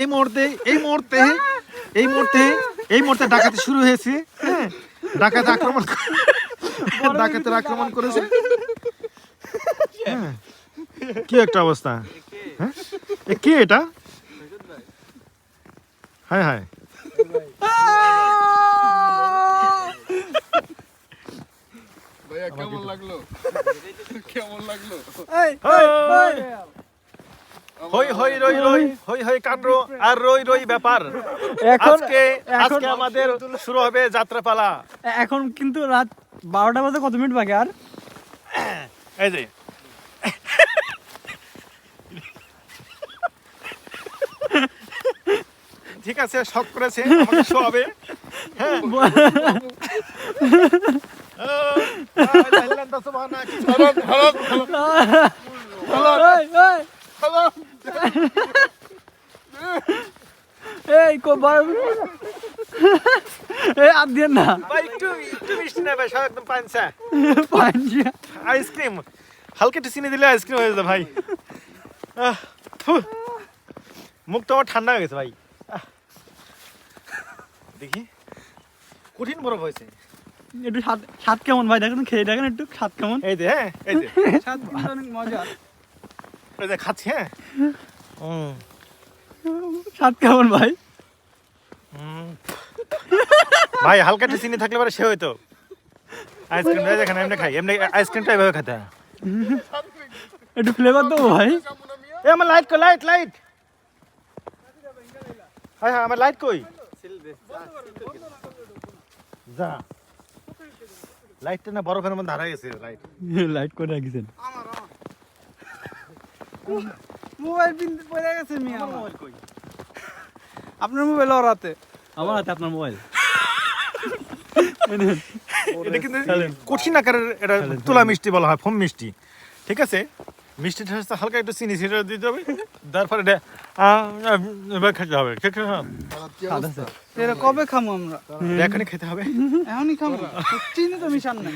এই মুহূর্তে এই মুহূর্তে এই মুহূর্তে এই মুহূর্তে ডাকাতি শুরু হয়েছে। হ্যাঁ, ডাকাতের আক্রমণ করেছে। হ্যাঁ, কি একটা অবস্থা। হ্যাঁ, কে এটা? হ্যাঁ হ্যাঁ, ভাইয়া কেমন লাগলো? কেমন লাগলো? হই হই রই রই হই হই কাণ্ড আর রই রই ব্যাপার। আজকে আমাদের শুরু হবে যাত্রাপালা। এখন কিন্তু রাত 12টা বাজে কত মিনিট বাকি আর? এই যে ঠিক আছে, শখ করেছে আমাকে শোয়াবে। হ্যাঁ, এই আর দিয়ে না ভাই একটু মিষ্টি নেবে, সব একদম পাঞ্চা আইসক্রিম, হালকা একটু চিনি দিলে আইসক্রিম হয়ে যেত ভাই। মুখটা আমার ঠান্ডা হয়ে গেছে ভাই। দেখি কঠিন বরফ হয়েছে। একটু স্বাদ কেমন ভাই? দেখেন, খেয়ে দেখেন একটু স্বাদ কেমন। এই যে হ্যাঁ, এই যে স্বাদ অনেক মজা। এই যে খাচ্ছি। হ্যাঁ, স্বাদ কেমন ভাই? ভাই হালকা একটু চিনি থাকলে পরে সে হইতো আইসক্রিম। দেখেন এমনি খাই, এমনি আইসক্রিমটা এভাবে খেতে হয়। একটু ফ্লেভার দেবো ভাই? এ আমার লাইট কই, লাইট লাইট। হ্যাঁ হ্যাঁ, আমার লাইট কই? যা, লাইটটা না বরফের মধ্যে হারাই গেছে। লাইট করে রাখিছেন। মোবাইল পিনতে পড়ে গেছে মিয়া। মোবাইল কই? আপনার মোবাইল ওর হাতে? আমার হাতে আপনার মোবাইল। এটা কিন্তু কঠিন আকারের, এটা তুলা মিষ্টি বলা হয়, ফোম মিষ্টি। ঠিক আছে, মিষ্টিটা হচ্ছে হালকা একটু চিনি সেটা দিতে হবে, তারপরে এটা এবার খেতে হবে। ঠিক আছে, এটা কবে খামো আমরা? এখনই খেতে হবে, এখনই খামো। চিনি তো মিশান নাই।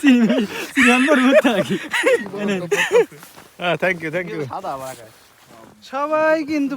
চিনি আনবার মতো নাকি? Thank you thank you. সবাই কিন্তু